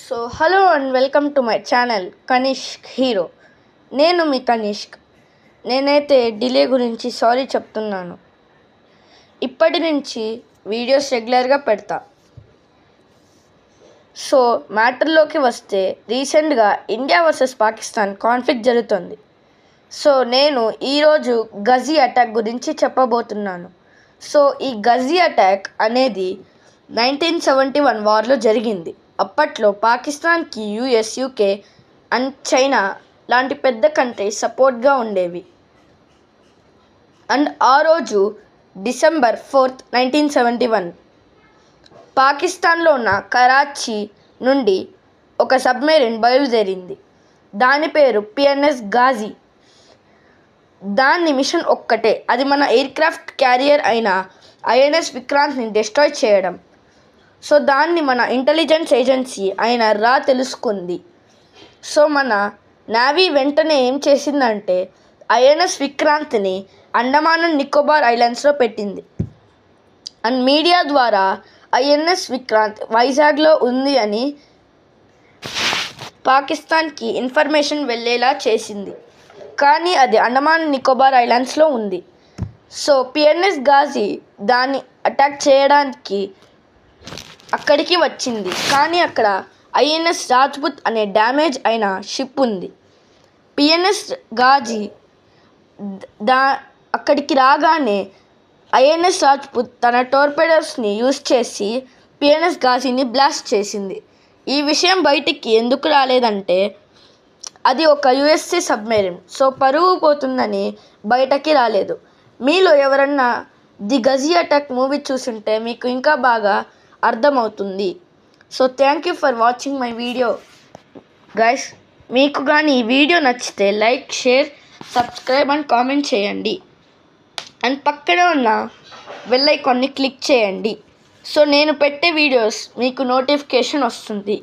So hello and welcome to my channel Kanishk hero. నేను మీ కనిష్క్. నేనైతే delay గురించి సారీ చెప్తున్నాను. ఇప్పటి నుంచి వీడియోస్ రెగ్యులర్గా పెడతా. సో మ్యాటర్లోకి వస్తే, రీసెంట్గా ఇండియా వర్సెస్ పాకిస్తాన్ కాన్ఫ్లిక్ట్ జరుగుతుంది. సో నేను ఈరోజు గజీ అటాక్ గురించి చెప్పబోతున్నాను. సో ఈ గజీ అటాక్ అనేది 1971 వార్లో జరిగింది. అప్పట్లో పాకిస్తాన్కి యుఎస్, యూకే అండ్ చైనా లాంటి పెద్ద కంట్రీస్ సపోర్ట్గా ఉండేవి. అండ్ ఆ రోజు డిసెంబర్ 4th 1971 పాకిస్తాన్లో ఉన్న కరాచీ నుండి ఒక సబ్మెరీన్ బయలుదేరింది. దాని పేరు పిఎన్ఎస్ గాజీ. దాని మిషన్ ఒక్కటే, అది మన ఎయిర్క్రాఫ్ట్ క్యారియర్ అయిన ఐఎన్ఎస్ విక్రాంత్ని డిస్ట్రాయ్ చేయడం. సో దాన్ని మన ఇంటెలిజెన్స్ ఏజెన్సీ అయిన రా తెలుసుకుంది. సో మన నేవీ వెంటనే ఏం చేసిందంటే, ఐఎన్ఎస్ విక్రాంత్ని అండమాన్ అండ్ నికోబార్ ఐలాండ్స్లో పెట్టింది. అండ్ మీడియా ద్వారా ఐఎన్ఎస్ విక్రాంత్ వైజాగ్లో ఉంది అని పాకిస్తాన్కి ఇన్ఫర్మేషన్ వెళ్ళేలా చేసింది. కానీ అది అండమాన్ నికోబార్ ఐలాండ్స్లో ఉంది. సో పిఎన్ఎస్ గాజీ దాన్ని అటాక్ చేయడానికి అక్కడికి వచ్చింది. కానీ అక్కడ ఐఎన్ఎస్ రాజ్పుత్ అనే డ్యామేజ్ అయిన షిప్ ఉంది. పిఎన్ఎస్ గాజీ అక్కడికి రాగానే ఐఎన్ఎస్ రాజ్పుత్ తన టోర్పెడోస్ని యూజ్ చేసి పిఎన్ఎస్ గాజీని బ్లాస్ట్ చేసింది. ఈ విషయం బయటికి ఎందుకు రాలేదంటే, అది ఒక యుఎస్ఏ సబ్మెరీన్, సో పరువు పోతుందని బయటకి రాలేదు. మీలో ఎవరన్నా ది గజీ అటాక్ మూవీ చూసుంటే మీకు ఇంకా బాగా అర్థమవుతుంది. So thank you for watching my video guys. మీకు కానీ ఈ వీడియో నచ్చితే like, share, subscribe and comment చేయండి. అండ్ పక్కన ఉన్న బెల్ ఐకాన్ని క్లిక్ చేయండి. సో నేను పెట్టే వీడియోస్ మీకు నోటిఫికేషన్ వస్తుంది.